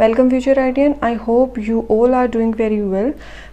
Welcome future ideans, I hope you all are doing very well.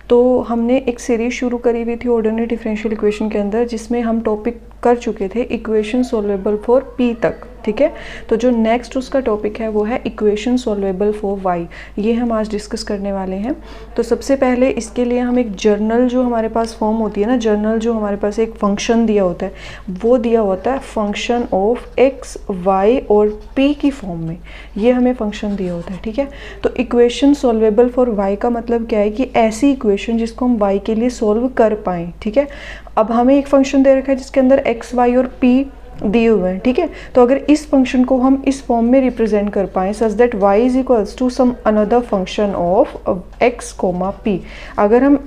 तो हमने एक series शुरू करी हुई थी ऑर्डिनरी डिफरेंशियल इक्वेशन के अंदर, जिसमें हम टॉपिक कर चुके थे इक्वेशन सॉल्वेबल फॉर पी तक। ठीक है, तो जो नेक्स्ट उसका टॉपिक है वो है इक्वेशन सॉल्वेबल फॉर वाई। ये हम आज डिस्कस करने वाले हैं। तो सबसे पहले इसके लिए हम एक जर्नल जो हमारे पास फॉर्म होती है ना, जर्नल जो हमारे पास एक फंक्शन दिया होता है, वो दिया होता है फंक्शन ऑफ एक्स वाई और पी की फॉर्म में। ये हमें फंक्शन दिया होता है। ठीक है, तो इक्वेशन सॉल्वेबल फॉर वाई का मतलब क्या है कि ऐसी इक्वेशन जिसको हम वाई के लिए सॉल्व कर पाएँ। ठीक है, अब हमें एक फंक्शन दे रखा है जिसके अंदर एक्स वाई और पी दिए हुए हैं। ठीक है, तो अगर इस फंक्शन को हम इस फॉर्म में रिप्रेजेंट कर पाएँ such that y is equals to some another function of x comma p, अगर हम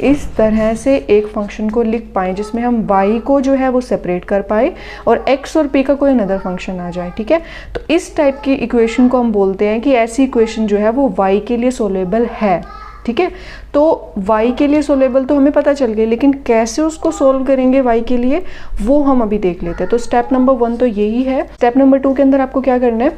इस तरह से एक फंक्शन को लिख पाएँ जिसमें हम y को जो है वो सेपरेट कर पाए और x और p का कोई अनदर फंक्शन आ जाए। ठीक है, तो इस टाइप की इक्वेशन को हम बोलते हैं कि ऐसी इक्वेशन जो है वो y के लिए सोल्वेबल है। ठीक है, तो y के लिए सोल्वेबल तो हमें पता चल गई, लेकिन कैसे उसको सोल्व करेंगे y के लिए वो हम अभी देख लेते हैं। तो स्टेप नंबर 1 तो यही है। स्टेप नंबर 2 के अंदर आपको क्या करना है,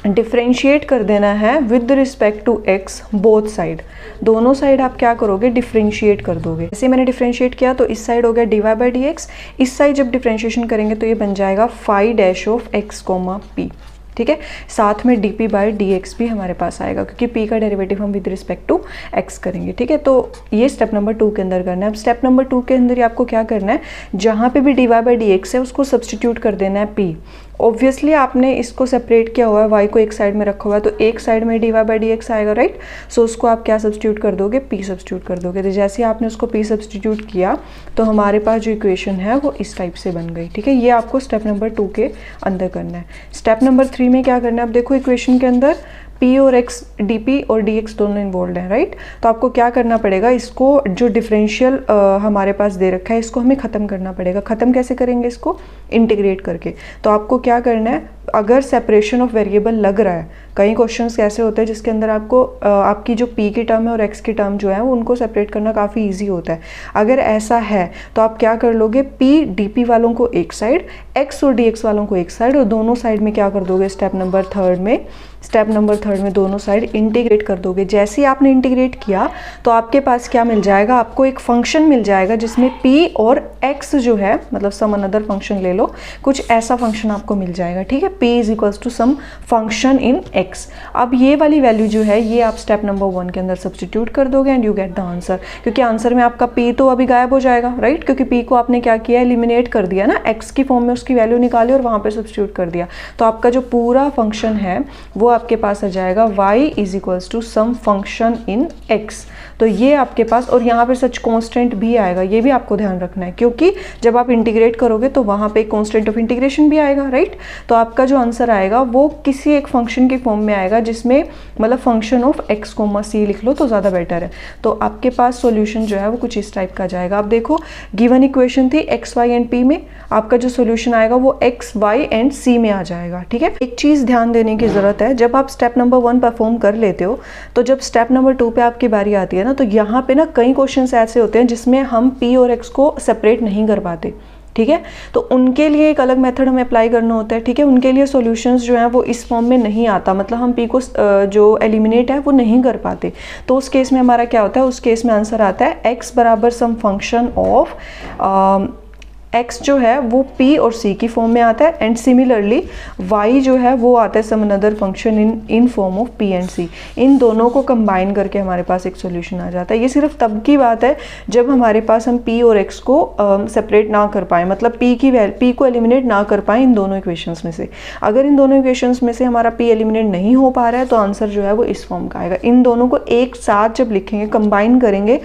डिफ्रेंशिएट कर देना है with respect to x both side. दोनों साइड आप क्या करोगे, डिफ्रेंशिएट कर दोगे। जैसे मैंने डिफ्रेंशिएट किया तो इस साइड हो गया dy बाई डी एक्स, इस साइड जब डिफ्रेंशिएशन करेंगे तो ये बन जाएगा phi dash of x comma p। ठीक है, साथ में dp बाई dx भी हमारे पास आएगा क्योंकि p का डेरिवेटिव हम विद रिस्पेक्ट टू x करेंगे। ठीक है, तो ये स्टेप नंबर 2 के अंदर करना है। अब स्टेप नंबर 2 के अंदर आपको क्या करना है, जहाँ पे भी dy बाई dx है उसको सब्सटीट्यूट कर देना है p। ऑब्वियसली आपने इसको सेपरेट किया हुआ है, y को एक साइड में रखा हुआ है, तो एक साइड में dy बाई dx आएगा, राइट। सो उसको आप क्या सब्सटीट्यूट कर दोगे, p सब्सटीट्यूट कर दोगे। तो जैसे आपने उसको p सब्सटीट्यूट किया तो हमारे पास जो इक्वेशन है वो इस टाइप से बन गई। ठीक है, ये आपको स्टेप नंबर 2 के अंदर करना है। स्टेप नंबर 3 में क्या करना है, अब देखो इक्वेशन के अंदर p और x dp और dx दोनों इन्वॉल्व हैं, राइट। तो आपको क्या करना पड़ेगा, इसको जो डिफरेंशियल हमारे पास दे रखा है इसको हमें ख़त्म करना पड़ेगा। ख़त्म कैसे करेंगे, इसको इंटीग्रेट करके। तो आपको क्या करना है, अगर सेपरेशन ऑफ वेरिएबल लग रहा है, कई क्वेश्चंस ऐसे होते हैं जिसके अंदर आपको आपकी जो p की टर्म है और x की टर्म जो है वो उनको सेपरेट करना काफ़ी इजी होता है। अगर ऐसा है तो आप क्या कर लोगे, p dp वालों को एक साइड, x और dx वालों को एक साइड, और दोनों साइड में क्या कर दोगे, स्टेप नंबर थर्ड में दोनों साइड इंटीग्रेट कर दोगे। जैसे ही आपने इंटीग्रेट किया तो आपके पास क्या मिल जाएगा, आपको एक फंक्शन मिल जाएगा जिसमें p और x जो है, मतलब सम अनदर फंक्शन ले लो, कुछ ऐसा फंक्शन आपको मिल जाएगा। ठीक है, p is equals to some function in x। अब ये वाली वैल्यू जो है ये आप स्टेप नंबर 1 के अंदर सब्सटीट्यूट कर दोगे and you get the answer. क्योंकि आंसर में आपका p तो अभी गायब हो जाएगा, राइट, क्योंकि p को आपने क्या किया, एलिमिनेट कर दिया ना, x की फॉर्म में उसकी वैल्यू निकाली और वहाँ पे सब्सटीट्यूट कर दिया। तो आपका जो पूरा फंक्शन है वो आपके पास आ जाएगा y is equals to some function in x। तो ये आपके पास, और यहाँ पे सच कांस्टेंट भी आएगा, ये भी आपको ध्यान रखना है क्योंकि जब आप इंटीग्रेट करोगे तो वहाँ पे एक कांस्टेंट ऑफ इंटीग्रेशन भी आएगा, राइट। तो आपका जो आंसर आएगा वो किसी एक फंक्शन की फॉर्म में आएगा जिसमें, मतलब function of x comma c लिख लो तो ज़्यादा बेटर है। तो आपके पास सॉल्यूशन जो है वो कुछ इस टाइप का जाएगा। अब देखो गिवन इक्वेशन थी x y एंड p में, आपका जो सॉल्यूशन आएगा वो x y एंड c में आ जाएगा। ठीक है, एक चीज़ ध्यान देने की ज़रूरत है, जब आप स्टेप नंबर 1 परफॉर्म कर लेते हो तो जब स्टेप नंबर 2 पे आपकी बारी आती है ना, तो यहाँ पे ना कई क्वेश्चंस ऐसे होते हैं जिसमें हम p और x को सेपरेट नहीं कर पाते। ठीक है, तो उनके लिए एक अलग मेथड हमें अप्लाई करना होता है। ठीक है, उनके लिए सॉल्यूशंस जो हैं वो इस फॉर्म में नहीं आता, मतलब हम p को जो एलिमिनेट है वो नहीं कर पाते। तो उस केस में हमारा क्या होता है, उस केस में आंसर आता है x बराबर सम फंक्शन ऑफ x जो है वो p और c की फॉर्म में आता है, एंड सिमिलरली y जो है वो आता है some another function in form of p and c। इन दोनों को कंबाइन करके हमारे पास एक सॉल्यूशन आ जाता है। ये सिर्फ तब की बात है जब हमारे पास हम p और x को सेपरेट ना कर पाए, मतलब p को एलिमिनेट ना कर पाए इन दोनों इक्वेशंस में से। अगर इन दोनों इक्वेशंस में से हमारा p एलिमिनेट नहीं हो पा रहा है तो आंसर जो है वो इस फॉर्म का आएगा। इन दोनों को एक साथ जब लिखेंगे, कंबाइन करेंगे,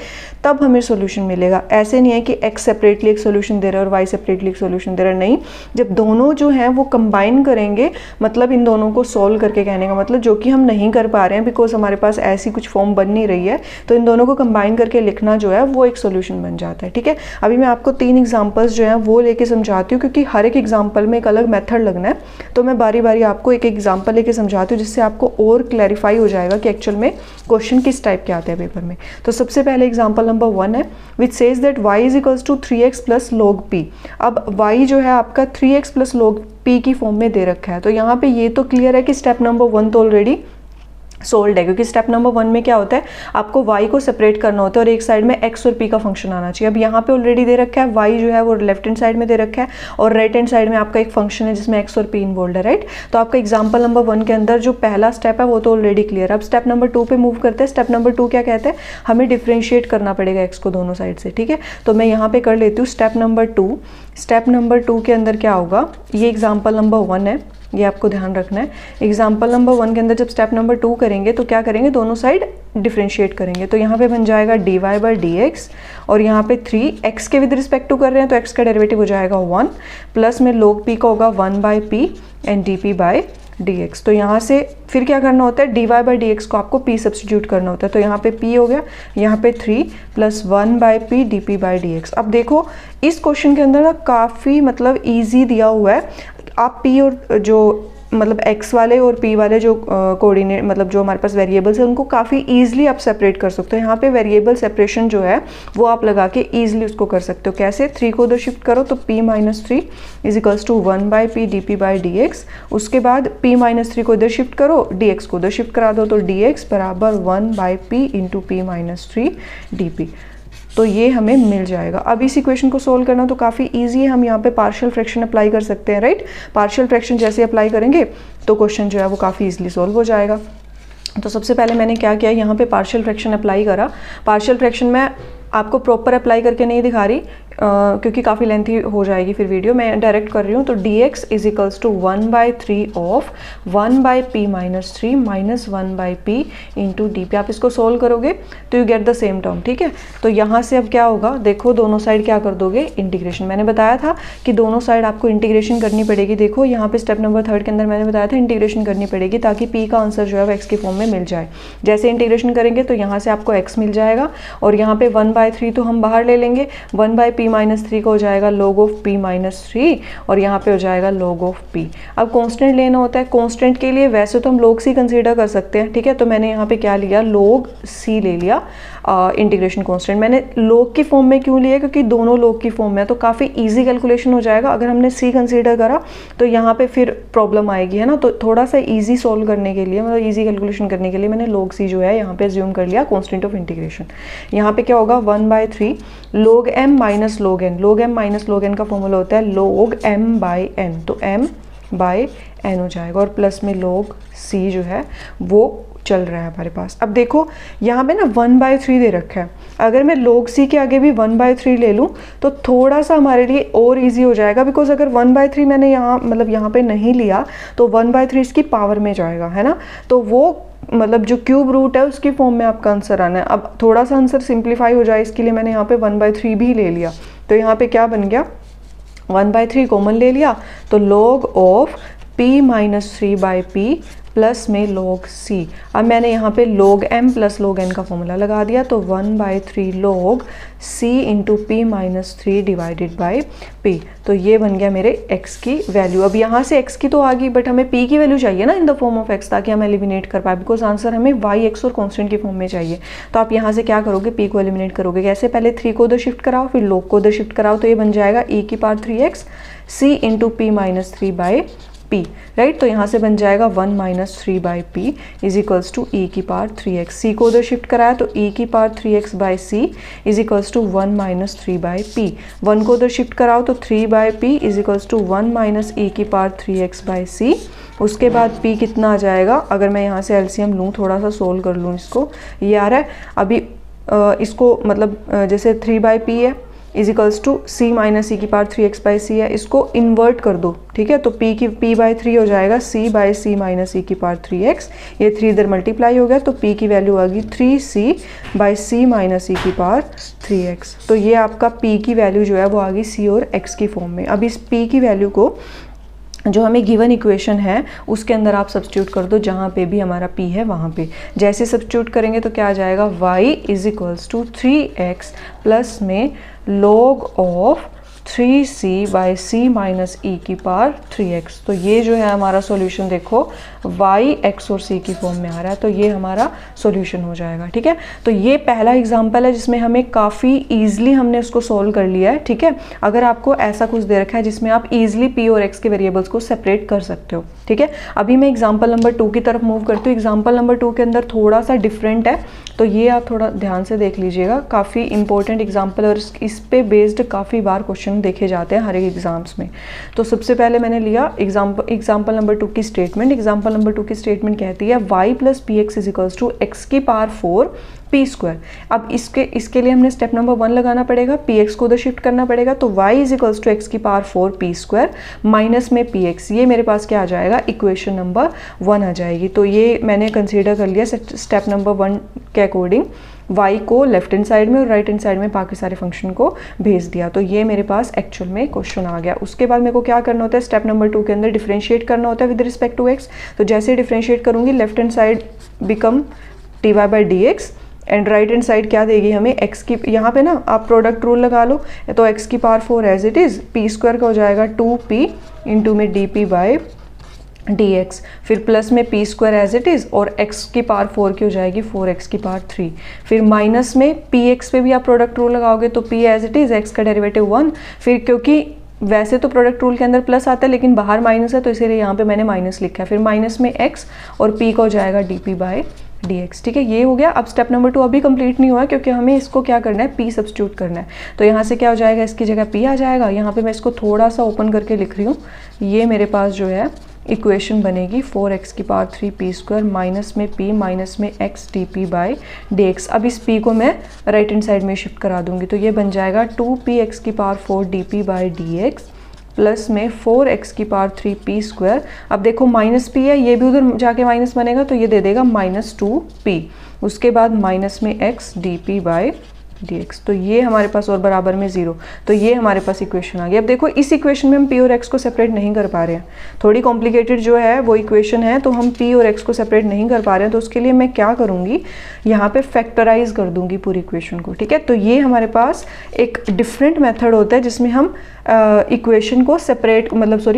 तब हमें सोल्यूशन मिलेगा। ऐसे नहीं है कि x सेपरेटली एक सोल्यूशन दे रहा है और y सेपरेटली एक सोल्यूशन दे रहा है, नहीं। जब दोनों जो हैं वो कंबाइन करेंगे, मतलब इन दोनों को सॉल्व करके, कहने का मतलब जो कि हम नहीं कर पा रहे हैं बिकॉज हमारे पास ऐसी कुछ फॉर्म बन नहीं रही है, तो इन दोनों को कंबाइन करके लिखना जो है वो एक सोल्यूशन बन जाता है। ठीक है, अभी मैं आपको 3 एग्जाम्पल्स जो हैं वो लेके समझाती हूँ क्योंकि हर एक एग्जाम्पल में एक अलग मेथड लगना है, तो मैं बारी बारी आपको एक एग्जाम्पल लेके समझाती हूँ जिससे आपको और क्लैरिफाई हो जाएगा कि एक्चुअल में क्वेश्चन किस टाइप के आते हैं पेपर में। तो सबसे पहले एग्जाम्पल नंबर 1 है, which says that y is equals to 3x plus log p। अब y जो है आपका 3x प्लस log p की फॉर्म में दे रखा है। तो यहाँ पे ये तो क्लियर है कि स्टेप नंबर 1 तो ऑलरेडी सोल्ड है, क्योंकि स्टेप नंबर 1 में क्या होता है, आपको y को सेपरेट करना होता है और एक साइड में x और p का फंक्शन आना चाहिए। अब यहाँ पे ऑलरेडी दे रखा है y जो है वो लेफ्ट हैंड साइड में दे रखा है और राइट हैंड साइड में आपका एक फंक्शन है जिसमें x और p इन्वॉल्व है, राइट। तो आपका एग्जाम्पल नंबर 1 के अंदर जो पहला स्टेप है वो तो ऑलरेडी क्लियर है। अब स्टेप नंबर 2 पे मूव करते हैं। स्टेप नंबर 2 क्या कहते हैं, हमें डिफ्रेंशिएट करना पड़ेगा x को दोनों साइड से, ठीक है। तो मैं यहाँ पे कर लेती हूँ स्टेप नंबर 2। स्टेप नंबर 2 के अंदर क्या होगा, ये एग्जाम्पल नंबर 1 है, ये आपको ध्यान रखना है। एग्जाम्पल नंबर 1 के अंदर जब स्टेप नंबर 2 करेंगे तो क्या करेंगे, दोनों साइड डिफरेंशिएट करेंगे। तो यहाँ पे बन जाएगा dy/dx और यहाँ पे 3x के विद रिस्पेक्ट टू कर रहे हैं तो x का डेरिवेटिव हो जाएगा 1 प्लस में log p का होगा 1/p एंड dp/dx। तो यहाँ से फिर क्या करना होता है, dy/dx को आपको p सब्स्टिट्यूट करना होता है। तो यहाँ पे p हो गया, यहाँ पे 3 प्लस 1/p dp/dx। अब देखो इस क्वेश्चन के अंदर ना काफ़ी मतलब ईजी दिया हुआ है। आप p और जो मतलब x वाले और p वाले जो कोऑर्डिनेट मतलब जो हमारे पास वेरिएबल्स है उनको काफ़ी ईजिली आप सेपरेट कर सकते हो। यहाँ पे वेरिएबल सेपरेशन जो है वो आप लगा के ईजिली उसको कर सकते हो। कैसे, 3 को उधर शिफ्ट करो तो p - 3 equals to 1/p dp/dx। उसके बाद p - 3 को इधर शिफ्ट करो, dx को उधर शिफ्ट करा दो तो dx बराबर 1/p इंटू p - 3 dp। तो ये हमें मिल जाएगा। अब इस इक्वेशन को सोल्व करना तो काफ़ी इजी है। हम यहाँ पे पार्शियल फ्रैक्शन अप्लाई कर सकते हैं, राइट। पार्शियल फ्रैक्शन जैसे अप्लाई करेंगे तो क्वेश्चन जो है वो काफ़ी इजीली सोल्व हो जाएगा। तो सबसे पहले मैंने क्या किया, यहाँ पे पार्शियल फ्रैक्शन अप्लाई करा। पार्शियल फ्रैक्शन मैं आपको प्रॉपर अप्लाई करके नहीं दिखा रही क्योंकि काफ़ी लेंथी हो जाएगी फिर वीडियो, मैं डायरेक्ट कर रही हूँ। तो dx is equals to 1/3 of 1/p - 3 minus 1/p into dp। आप इसको सोल्व करोगे तो you get the same term, ठीक है। तो यहाँ से अब क्या होगा, देखो दोनों साइड क्या कर दोगे, इंटीग्रेशन। मैंने बताया था कि दोनों साइड आपको इंटीग्रेशन करनी पड़ेगी। देखो यहाँ पे स्टेप नंबर 3 के अंदर मैंने बताया था इंटीग्रेशन करनी पड़ेगी ताकि p का आंसर जो है वो x की फॉर्म में मिल जाए। जैसे इंटीग्रेशन करेंगे तो यहाँ से आपको x मिल जाएगा और यहाँ पे 1/3 तो हम बाहर ले लेंगे, 1/p - 3 का हो जाएगा log ऑफ p - 3 और यहाँ पे हो जाएगा log ऑफ p। अब कांस्टेंट लेना होता है, कांस्टेंट के लिए वैसे तो हम log c कंसीडर कर सकते हैं, ठीक है। तो मैंने यहाँ पे क्या लिया, log c ले लिया इंटीग्रेशन कांस्टेंट। मैंने log की फॉर्म में क्यों लिया, क्योंकि दोनों log की फॉर्म में तो काफ़ी इजी कैलकुलेशन हो जाएगा। अगर हमने c कंसीडर करा तो यहाँ पे फिर प्रॉब्लम आएगी, है ना। तो थोड़ा सा इजी सॉल्व करने के लिए मतलब इजी कैलकुलेशन करने के लिए मैंने log c जो है यहाँ पे अज्यूम कर लिया कांस्टेंट ऑफ इंटीग्रेशन। यहाँ पे क्या होगा, 1/3 log m minus log n। log m minus log n का फॉर्मूला होता है log m/n, तो m/n हो जाएगा और प्लस में log c जो है वो चल रहा है हमारे पास। अब देखो यहाँ पे ना 1/3 दे रखा है, अगर मैं log c के आगे भी 1/3 ले लूँ तो थोड़ा सा हमारे लिए और इजी हो जाएगा। बिकॉज अगर 1/3 मैंने यहाँ मतलब यहाँ पे नहीं लिया तो 1/3 इसकी पावर में जाएगा, है ना। तो वो मतलब जो क्यूब रूट है उसकी फॉर्म में आपका आंसर आना है। अब थोड़ा सा आंसर सिंप्लीफाई हो जाए इसके लिए मैंने यहाँ पे 1/3 भी ले लिया। तो यहाँ पे क्या बन गया, 1/3 कॉमन ले लिया तो log of p - 3/p plus में log c। अब मैंने यहाँ पे log m plus log n का फॉर्मूला लगा दिया तो 1/3 log c into p - 3 divided by p। तो ये बन गया मेरे x की वैल्यू। अब यहाँ से x की तो आ गई बट हमें p की वैल्यू चाहिए ना इन द फॉर्म ऑफ x, ताकि हम एलिमिनेट कर पाए, बिकॉज आंसर हमें y x और कांस्टेंट की फॉर्म में चाहिए। तो आप यहाँ से क्या करोगे, p को एलिमिनेट करोगे कैसे, पहले 3 को उधर शिफ्ट कराओ फिर log को उधर शिफ्ट कराओ तो ये बन जाएगा e⁻³ 3x c into p - 3/p, right. तो यहाँ से बन जाएगा 1 - 3/p is equals to e⁻³ c को उधर शिफ्ट कराया तो e⁻³ is equals to 1 - 3/p। 1 को उधर शिफ्ट कराओ तो 3/p is equals to 1 - e⁻³x/c। उसके बाद p कितना आ जाएगा, अगर मैं यहाँ से एलसीएम लूँ, थोड़ा सा सोल्व कर लूँ इसको, ये आ रहा है अभी इसको मतलब जैसे 3/p है is equals to c - e⁻³ है, इसको इन्वर्ट कर दो, ठीक है। तो p/3 हो जाएगा c/c - e⁻³x। ये 3 इधर मल्टीप्लाई हो गया तो p की वैल्यू आ गई 3c/c - e⁻³ तो ये आपका p की वैल्यू जो है वो आ गई c और x की फॉर्म में। अब इस p की वैल्यू को जो हमें गिवन इक्वेशन है उसके अंदर आप सब्स्टिट्यूट कर दो, जहाँ पे भी हमारा p है वहाँ पे। जैसे सब्स्टिट्यूट करेंगे तो क्या आ जाएगा, y is equals to 3x plus में log of 3c by C minus E की पावर 3x। तो ये जो है हमारा सॉल्यूशन देखो y x और c की फॉर्म में आ रहा है, तो ये हमारा सॉल्यूशन हो जाएगा। ठीक है, तो ये पहला एग्जांपल है जिसमें हमें काफ़ी ईजिली हमने उसको सॉल्व कर लिया है। ठीक है, अगर आपको ऐसा कुछ दे रखा है जिसमें आप ईजिली p और x के वेरिएबल्स को सेपरेट कर सकते हो। ठीक है, अभी मैं एग्जाम्पल नंबर 2 की तरफ मूव करती हूँ। एग्जाम्पल नंबर 2 के अंदर थोड़ा सा डिफरेंट है, तो ये आप थोड़ा ध्यान से देख लीजिएगा। काफ़ी इंपॉर्टेंट एग्जाम्पल और इस पे बेस्ड काफ़ी बार क्वेश्चन देखे जाते हैं हर एक एग्जाम्स में। तो सबसे पहले मैंने लिया एग्जाम्पल नंबर 2 की स्टेटमेंट। एग्जाम्पल नंबर 2 की स्टेटमेंट कहती है y plus p x is equals to x की पावर 4 पी स्क्वायर। अब इसके लिए हमने स्टेप नंबर 1 लगाना पड़ेगा, पी एक्स को उधर शिफ्ट करना पड़ेगा। तो y is equals to x की पावर 4 पी स्क्वायर माइनस में पी एक्स, ये मेरे पास क्या आ जाएगा, इक्वेशन नंबर 1 आ जाएगी। तो ये मैंने कंसीडर कर लिया स्टेप नंबर 1 के अकॉर्डिंग, y को लेफ्ट हैंड साइड में और राइट हैंड साइड में बाकी सारे फंक्शन को भेज दिया। तो ये मेरे पास एक्चुअल में क्वेश्चन आ गया। उसके बाद मेरे को क्या करना होता है, स्टेप नंबर 2 के अंदर डिफरेंशिएट करना होता है विद रिस्पेक्ट टू x। तो जैसे डिफरेंशिएट करूंगी, left hand side become d Y by D x and right hand side क्या देगी हमें, x की, यहाँ पे ना आप प्रोडक्ट रूल लगा लो, तो x की power 4 as it is, p square का हो जाएगा 2p इंटू में डी पी बाई dx, फिर प्लस में p square as it is और x की पावर 4 की हो जाएगी 4x की पावर 3, फिर माइनस में px पे भी आप प्रोडक्ट रूल लगाओगे तो p as it is, x का डेरिवेटिव 1, फिर क्योंकि वैसे तो प्रोडक्ट रूल के अंदर प्लस आता है लेकिन बाहर माइनस है तो इसीलिए यहाँ पे मैंने माइनस लिखा है, फिर माइनस में x और p का हो जाएगा dp बाई dx। ठीक है, ये हो गया। अब स्टेप नंबर 2 अभी कंप्लीट नहीं हुआ है क्योंकि हमें इसको क्या करना है, p सब्स्टिट्यूट करना है। तो यहाँ से क्या हो जाएगा, इसकी जगह p आ जाएगा। यहाँ पे मैं इसको थोड़ा सा ओपन करके लिख रही हूँ। ये मेरे पास जो है इक्वेशन बनेगी 4x की पावर 3 पी स्क्वायर माइनस में p माइनस में x D P by D x. अब इस p को मैं राइट हैंड साइड में शिफ्ट करा दूंगी, तो ये बन जाएगा 2px की power 4 D P by D X plus में 4x की पावर 3 पी स्क्वायर। अब देखो माइनस p है, ये भी उधर जाके माइनस बनेगा तो ये दे देगा माइनस 2p, उसके बाद माइनस में x D P by dx। तो ये हमारे पास और बराबर में 0, तो ये हमारे पास इक्वेशन आ गई। अब देखो इस इक्वेशन में हम p और x को सेपरेट नहीं कर पा रहे हैं, थोड़ी कॉम्प्लिकेटेड जो है वो इक्वेशन है, तो हम p और x को सेपरेट नहीं कर पा रहे हैं। तो उसके लिए मैं क्या करूँगी, यहाँ पे फैक्टराइज कर दूंगी पूरी इक्वेशन को। ठीक है, तो ये हमारे पास एक डिफरेंट मेथड होता है जिसमें हम इक्वेशन को सेपरेट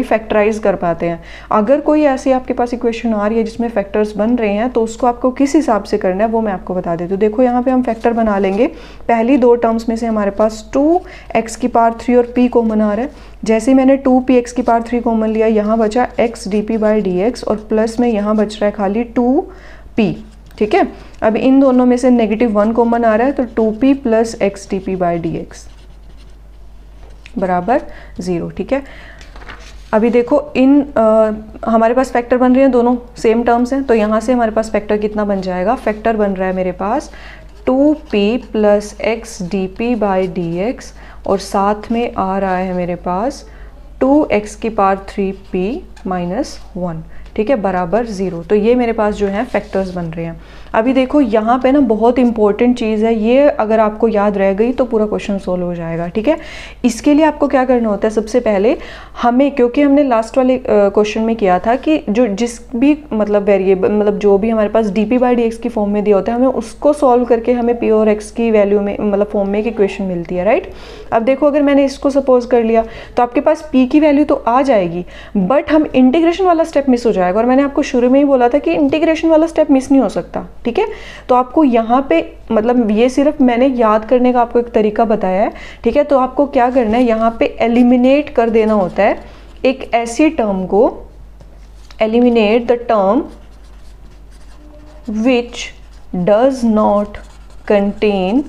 फैक्टराइज कर पाते हैं। अगर कोई ऐसी आपके पास इक्वेशन आ रही है जिसमें फैक्टर्स बन रहे हैं तो उसको आपको किस हिसाब से करना है वो मैं आपको बता देती हूँ। देखो यहाँ पे हम फैक्टर बना लेंगे, पहली दो टर्म्स में से हमारे पास 2x की पावर 3 और p कॉमन आ रहा है। जैसे ही मैंने 2px की पावर 3 कॉमन लिया, यहाँ बचा x dp बाई dx और प्लस में यहाँ बच रहा है खाली 2p। ठीक है, अब इन दोनों में से -1 कॉमन आ रहा है, तो 2p plus x dp by dx बराबर 0। ठीक है, अभी देखो हमारे पास फैक्टर बन रहे हैं, दोनों सेम टर्म्स हैं, तो यहाँ से हमारे पास फैक्टर कितना बन जाएगा, फैक्टर बन रहा है मेरे पास 2p plus x dp by dx और साथ में आ रहा है मेरे पास 2x की पावर 3p माइनस 1। ठीक है, बराबर 0। तो ये मेरे पास जो है फैक्टर्स बन रहे हैं। अभी देखो यहाँ पे ना बहुत इंपॉर्टेंट चीज़ है, ये अगर आपको याद रह गई तो पूरा क्वेश्चन सोल्व हो जाएगा। ठीक है, इसके लिए आपको क्या करना होता है, सबसे पहले हमें, क्योंकि हमने लास्ट वाले क्वेश्चन में किया था कि जो जिस भी वेरिएबल जो भी हमारे पास D P by D X की फॉर्म में दिया होता है, हमें उसको सॉल्व करके हमें पी और एक्स की वैल्यू में फॉर्म में एक इक्वेशन मिलती है, राइट। अब देखो अगर मैंने इसको सपोज कर लिया तो आपके पास पी की वैल्यू तो आ जाएगी, बट हम इंटीग्रेशन वाला स्टेप मिस हो जाएगा। और मैंने आपको शुरू में ही बोला था कि इंटीग्रेशन वाला स्टेप मिस नहीं हो सकता। ठीक है, तो आपको यहाँ पे ये सिर्फ मैंने याद करने का आपको एक तरीका बताया है। ठीक है, तो आपको क्या करना है, यहाँ पे एलिमिनेट कर देना होता है एक ऐसी टर्म को, eliminate the term which does not contain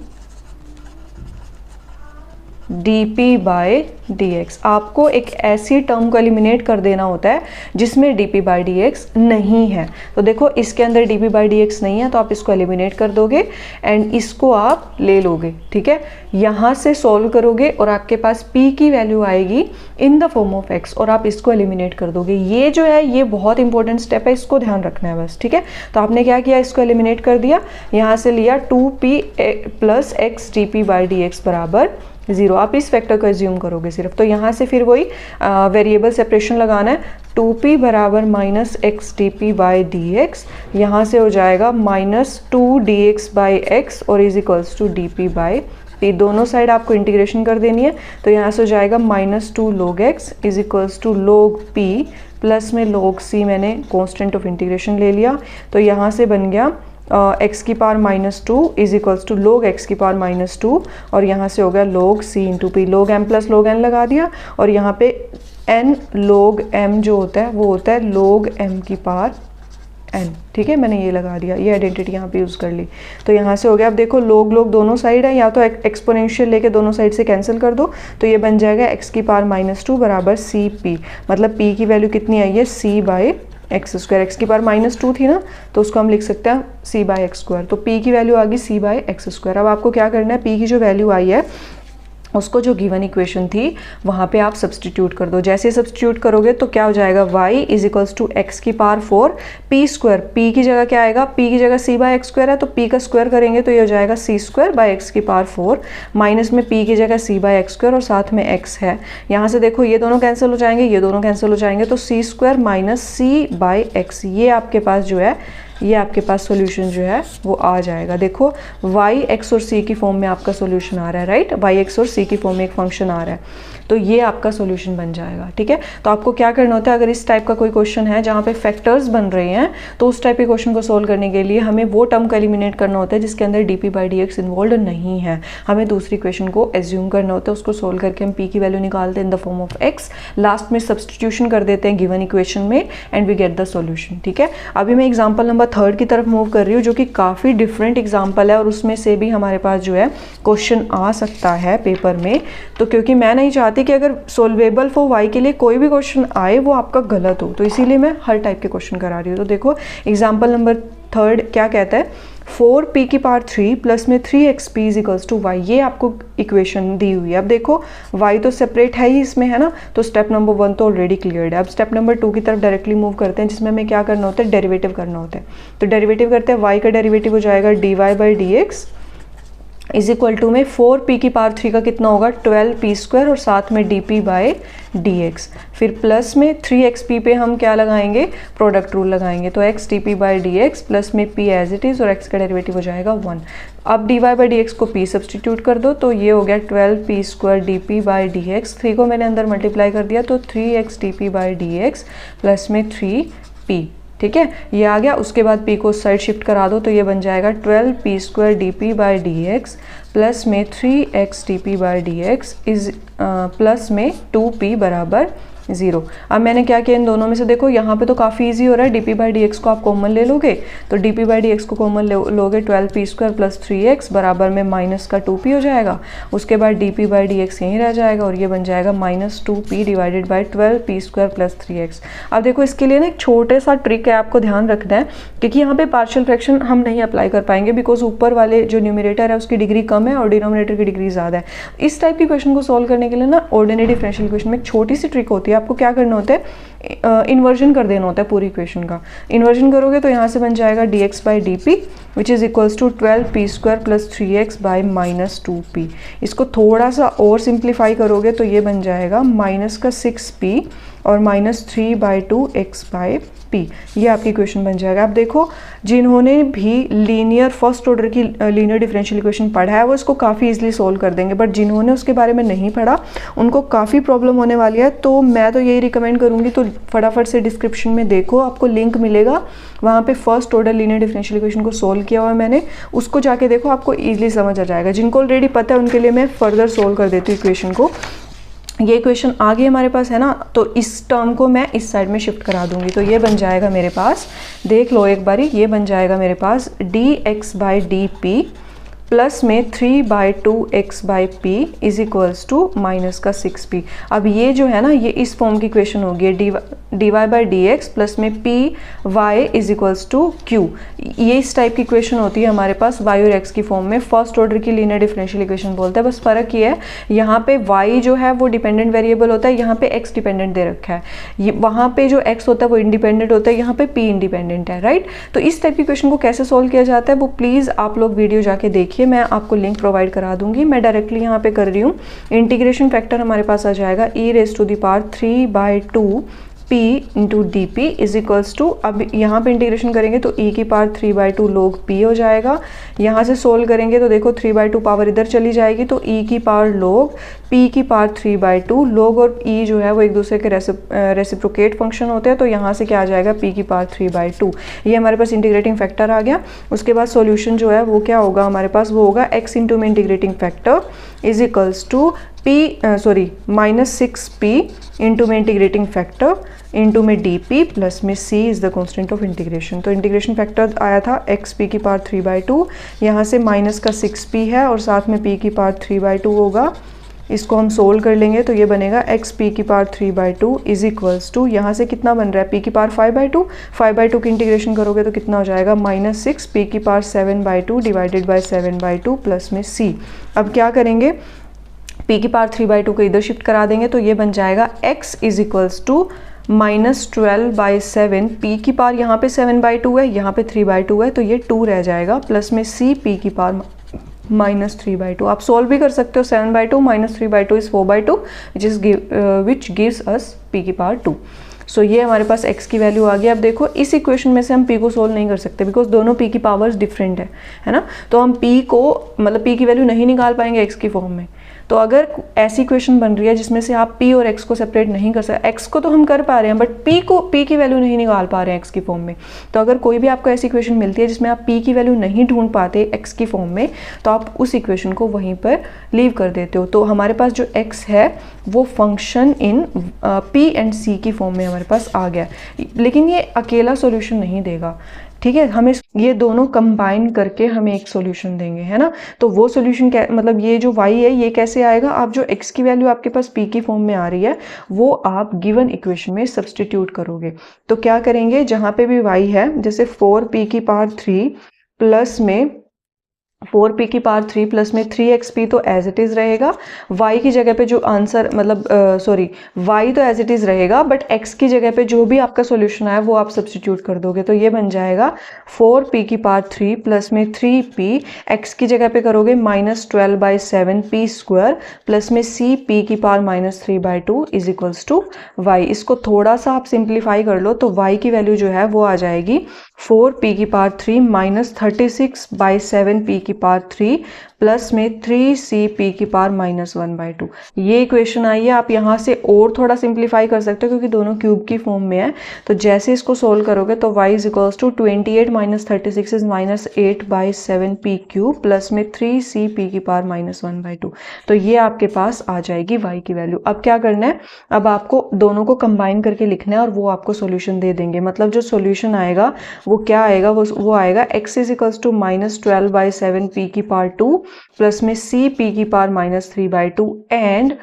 dp by dx। आपको एक ऐसी टर्म को एलिमिनेट कर देना होता है जिसमें dp बाई dx नहीं है। तो देखो इसके अंदर dp बाई dx नहीं है, तो आप इसको एलिमिनेट कर दोगे एंड इसको आप ले लोगे। ठीक है, यहाँ से सॉल्व करोगे और आपके पास p की वैल्यू आएगी इन द फॉर्म ऑफ x और आप इसको एलिमिनेट कर दोगे। ये जो है ये बहुत इंपॉर्टेंट स्टेप है, इसको ध्यान रखना है बस। ठीक है, तो आपने क्या किया, इसको एलिमिनेट कर दिया, यहाँ से लिया 2p plus x dp by dx बराबर 0। आप इस फैक्टर को एज्यूम करोगे सिर्फ, तो यहाँ से फिर वही वेरिएबल सेपरेशन लगाना है, 2p बराबर minus x d P by D x, यहाँ से हो जाएगा माइनस 2 dx बाई एक्स और is equals to d P by ये दोनों साइड आपको इंटीग्रेशन कर देनी है। तो यहाँ से हो जाएगा -2 log x is equals to log p plus में log c, मैंने कॉन्स्टेंट ऑफ इंटीग्रेशन ले लिया। तो यहाँ से बन गया x की power -2 is equals to log x की पावर -2 और यहाँ से हो गया log c into p, log m plus log n लगा दिया और यहाँ पे n log m जो होता है वो होता है log m की पावर n। ठीक है, मैंने ये लगा दिया, ये आइडेंटिटी यहाँ पे यूज़ कर ली। तो यहाँ से हो गया, अब देखो log log दोनों साइड है, या तो एक्सपोनेंशियल लेके दोनों साइड से कैंसिल कर दो, तो ये बन जाएगा x की पावर -2 बराबर सी पी, मतलब p की वैल्यू कितनी आई है c by x square. X की पावर -2 थी ना, तो उसको हम लिख सकते हैं c बाई एक्स स्क्वायर। तो p की वैल्यू आ गई c बाई एक्स स्क्वायर। अब आपको क्या करना है, p की जो वैल्यू आई है उसको जो गिवन इक्वेशन थी वहाँ पे आप सब्सटीट्यूट कर दो। जैसे सब्सटीट्यूट करोगे तो क्या हो जाएगा, y is equals to x की पावर 4 p स्क्वायर, p की जगह क्या आएगा, p की जगह c बाई एक्स स्क्वायर है तो p का स्क्वायर करेंगे तो ये हो जाएगा c स्क्वायर बाई एक्स की पावर 4 माइनस में p की जगह c बाई एक्स स्क्वायर और साथ में x है। यहाँ से देखो ये दोनों कैंसिल हो जाएंगे, ये दोनों कैंसिल हो जाएंगे, तो c square minus c by x, ये आपके पास जो है, ये आपके पास सॉल्यूशन जो है वो आ जाएगा। देखो y x और c की फॉर्म में आपका सॉल्यूशन आ रहा है, राइट, y x और c की फॉर्म में एक फंक्शन आ रहा है, तो ये आपका सॉल्यूशन बन जाएगा। ठीक है, तो आपको क्या करना होता है, अगर इस टाइप का कोई क्वेश्चन है जहाँ पे फैक्टर्स बन रहे हैं तो उस टाइप के क्वेश्चन को सोल्व करने के लिए हमें वो टर्म को एलिमिनेट करना होता है जिसके अंदर D P by D x involve नहीं है। हमें दूसरी क्वेश्चन को एज्यूम करना होता है, उसको सोल्व करके हम p की वैल्यू निकालते हैं in the form of x, last में सब्सटीट्यूशन कर देते हैं गिवन इक्वेशन में and we get the solution. ठीक है, अभी मैं एग्जाम्पल नंबर 3 की तरफ मूव कर रही हूँ जो कि काफ़ी डिफरेंट एग्जाम्पल है और उसमें से भी हमारे पास जो है क्वेश्चन आ सकता है पेपर में। तो क्योंकि मैं नहीं चाहती कि अगर सोल्वेबल फॉर y के लिए कोई भी क्वेश्चन आए वो आपका गलत हो, तो इसीलिए मैं हर टाइप के क्वेश्चन करा रही हूँ। तो देखो एग्जाम्पल नंबर 3 क्या कहता है, 4p की पावर 3 प्लस में 3xp is equals to y, ये आपको इक्वेशन दी हुई है। अब देखो y तो सेपरेट है ही इसमें, है ना, तो स्टेप नंबर 1 तो ऑलरेडी क्लियर्ड है। अब स्टेप नंबर 2 की तरफ डायरेक्टली मूव करते हैं जिसमें हमें क्या करना होता है, डेरिवेटिव करना होता है। तो डेरिवेटिव करते हैं, y का डेरिवेटिव हो जाएगा dy by D x is equal to में 4p की पावर 3 का कितना होगा, 12p स्क्वायर और साथ में dp बाई dx, फिर प्लस में 3xp पे हम क्या लगाएंगे, प्रोडक्ट रूल लगाएंगे, तो x dp by dx plus में p एज इट इज़ और x का डेरिवेटिव हो जाएगा 1। अब dy बाई dx को p सब्सटीट्यूट कर दो तो ये हो गया 12p square dp by dx, 3 को मैंने अंदर मल्टीप्लाई कर दिया तो 3x dp by dx plus में 3p। ठीक है, ये आ गया। उसके बाद p को साइड शिफ्ट करा दो तो ये बन जाएगा 12p square dp by dx plus में 3x dp by dx is plus में 2p बराबर 0। अब मैंने क्या किया, इन दोनों में से देखो यहाँ पे तो काफ़ी इजी हो रहा है, dp बाई dx को आप कॉमन ले लोगे तो dp बाई dx को कॉमन लोगे 12p स्क्वायर प्लस 3x बराबर में माइनस का 2p हो जाएगा। उसके बाद dp बाई dx यहीं रह जाएगा और ये बन जाएगा -2p divided by 12p square plus 3x। अब देखो इसके लिए ना एक छोटे सा ट्रिक है, आपको ध्यान रखना है क्योंकि यहाँ पे पार्शियल फ्रैक्शन हम नहीं अप्लाई कर पाएंगे बिकॉज ऊपर वाले जो न्यूमरेटर है उसकी डिग्री कम है और डिनोमिनेटर की डिग्री ज़्यादा है। इस टाइप की क्वेश्चन को सोल्व करने के लिए ना ऑर्डिनरी डिफरेंशियल इक्वेशन में एक छोटी सी ट्रिक होती है, आपको क्या करना होता है, इन्वर्जन कर देना होता है पूरी इक्वेशन का। इन्वर्जन करोगे तो यहाँ से बन जाएगा dx by d which is equals to 12p square plus 3x by -2p। इसको थोड़ा सा और सिंप्लीफाई करोगे तो ये बन जाएगा माइनस का 6p और -3 बाई 2x बाई p, ये आपकी इक्वेशन बन जाएगा। अब देखो जिन्होंने भी लीनियर फर्स्ट ऑर्डर की लीनियर डिफरेंशियल इक्वेशन पढ़ा है वो इसको काफ़ी इजीली सोल्व कर देंगे, बट जिन्होंने उसके बारे में नहीं पढ़ा उनको काफ़ी प्रॉब्लम होने वाली है। तो मैं तो यही रिकमेंड करूँगी, तो फटाफट से डिस्क्रिप्शन में देखो, आपको लिंक मिलेगा, वहाँ पे first order linear differential equation को सोल्व किया हुआ है मैंने, उसको जाके देखो, आपको ईजिली समझ आ जाएगा। जिनको ऑलरेडी पता है उनके लिए मैं फर्दर सोल्व कर देती हूँ इक्वेशन को। ये इक्वेशन आगे हमारे पास है ना, तो इस टर्म को मैं इस साइड में शिफ्ट करा दूंगी तो ये बन जाएगा मेरे पास, देख लो एक बारी, ये बन जाएगा मेरे पास dx by d p plus में 3 by 2x by p is equals to minus का 6p। अब ये जो है ना ये इस फॉर्म की इक्वेशन होगी, D Y by D X plus में P Y is equals to Q. ये इस टाइप की इक्वेशन होती है हमारे पास y और x की फॉर्म में, फर्स्ट ऑर्डर की लीनियर डिफरेंशियल इक्वेशन बोलते हैं। बस फ़र्क ये है यहाँ पे y जो है वो डिपेंडेंट वेरिएबल होता है, यहाँ पे x डिपेंडेंट दे रखा है, ये वहाँ पे जो x होता है वो इंडिपेंडेंट होता है, यहाँ पे p इंडिपेंडेंट है, राइट। तो इस टाइप की इक्वेशन को कैसे सोल्व किया जाता है वो प्लीज़ आप लोग वीडियो जाके देखिए, मैं आपको लिंक प्रोवाइड करा दूंगी। मैं डायरेक्टली यहाँ पे कर रही हूँ। इंटीग्रेशन फैक्टर हमारे पास आ जाएगा e raise to the power 3 by 2 p into d p is equals to, अब यहाँ पे इंटीग्रेशन करेंगे तो e की पावर 3/2 log p हो जाएगा। यहाँ से सोल्व करेंगे तो देखो 3/2 पावर इधर चली जाएगी तो e की पावर log p की पावर 3/2, log और e जो है वो एक दूसरे के रेसिप्रोकेट फंक्शन होते हैं, तो यहाँ से क्या आ जाएगा p की पावर 3/2। ये हमारे पास इंटीग्रेटिंग फैक्टर आ गया। उसके बाद सॉल्यूशन जो है वो क्या होगा हमारे पास, वो होगा x इंटू में integrating factor is equals to -6p into में इंटीग्रेटिंग फैक्टर इंटू में डी प्लस में c is the constant of integration. तो इंटीग्रेशन फैक्टर आया था x p की पावर 3/2, यहाँ से माइनस का 6p है और साथ में p की पावर 3/2 होगा। इसको हम सोल्व कर लेंगे तो ये बनेगा x p की पावर 3/2 इज इक्वल्स टू, यहाँ से कितना बन रहा है p की पावर 5/2 की इंटीग्रेशन करोगे तो कितना हो जाएगा -6 p की पावर 7/2 डिवाइडेड बाय 7/2 प्लस में c। अब क्या करेंगे, p की पावर 3/2 को इधर शिफ्ट करा देंगे तो ये बन जाएगा x is equals to -12/7, p की पावर यहाँ पे 7/2 है, यहाँ पे 3/2 है तो ये 2 रह जाएगा, प्लस में c p की पावर -3/2। आप सोल्व भी कर सकते हो, 7/2 -3/2 is 4/2 which gives us p की पावर 2। सो ये हमारे पास x की वैल्यू आ गई। अब देखो इस इक्वेशन में से हम p को सोल्व नहीं कर सकते बिकॉज दोनों p की पावर्स डिफरेंट है ना, तो हम p को मतलब p की वैल्यू नहीं निकाल पाएंगे x की फॉर्म में। तो अगर ऐसी इक्वेशन बन रही है जिसमें से आप p और x को सेपरेट नहीं कर सकते, x को तो हम कर पा रहे हैं बट p की वैल्यू नहीं निकाल पा रहे हैं x की फॉर्म में, तो अगर कोई भी आपको ऐसी इक्वेशन मिलती है जिसमें आप p की वैल्यू नहीं ढूंढ पाते x की फॉर्म में, तो आप उस इक्वेशन को वहीं पर लीव कर देते हो। तो हमारे पास जो x है वो function in p and c की फॉर्म में हमारे पास आ गया, लेकिन ये अकेला सोल्यूशन नहीं देगा, ठीक है, हमें ये दोनों कंबाइन करके हमें एक सॉल्यूशन देंगे, है ना। तो वो सॉल्यूशन मतलब ये जो y है ये कैसे आएगा, आप जो x की वैल्यू आपके पास p की फॉर्म में आ रही है वो आप गिवन इक्वेशन में सब्सटीट्यूट करोगे। तो क्या करेंगे, जहाँ पे भी y है, जैसे 4p की पावर 3 प्लस में 4p की पावर 3 प्लस में 3xp तो एज इट इज़ रहेगा, y की जगह पे जो आंसर मतलब y तो एज इट इज़ रहेगा बट x की जगह पे जो भी आपका सॉल्यूशन आया वो आप सब्सटीट्यूट कर दोगे। तो ये बन जाएगा 4p की पावर 3 प्लस में 3p, x की जगह पे करोगे -12/7p स्क्वायर प्लस में cp की power -3/2 is equals to y। इसको थोड़ा सा आप सिंप्लीफाई कर लो तो y की वैल्यू जो है वो आ जाएगी 4p की पावर 3 -36/7p की पावर 3 प्लस में 3cp की पावर -1/2। ये इक्वेशन आई है। आप यहाँ से और थोड़ा सिंप्लीफाई कर सकते हो क्योंकि दोनों क्यूब की फॉर्म में है, तो जैसे इसको सोल्व करोगे तो y is equals to 28 - 36 is -8/7p cube plus में 3cp की पावर -1/2। तो ये आपके पास आ जाएगी y की वैल्यू। अब क्या करना है, अब आपको दोनों को कंबाइन करके लिखना है और वो आपको सोल्यूशन दे देंगे। मतलब जो सोल्यूशन आएगा वो क्या आएगा, वो आएगा x is equals to -12/7p की पावर 2 प्लस में cp की power -3/2 and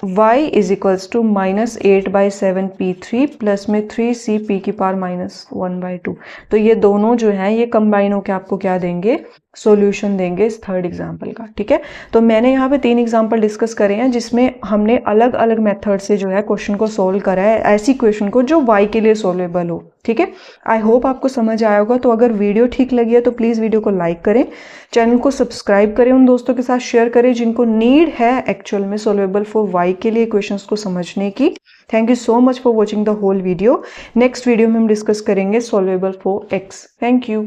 y is equals to -8/7p3 plus में 3cp की पावर -1/2। तो ये दोनों जो हैं ये कंबाइन होकर आपको क्या देंगे, सॉल्यूशन देंगे इस थर्ड एग्जाम्पल का। ठीक है, तो मैंने यहाँ पे 3 एग्जाम्पल डिस्कस करे हैं जिसमें हमने अलग अलग मेथड से जो है क्वेश्चन को सोल्व करा है, ऐसी क्वेश्चन को जो y के लिए सोल्वेबल हो। ठीक है, आई होप आपको समझ आया होगा। तो अगर वीडियो ठीक लगी है तो प्लीज़ वीडियो को लाइक करें, चैनल को सब्सक्राइब करें, उन दोस्तों के साथ शेयर करें जिनको नीड है एक्चुअल में सोल्वेबल फॉर y के लिए क्वेश्चंस को समझने की। Thank you so much for watching the whole video. Next video में हम डिस्कस करेंगे solvable for x। Thank you.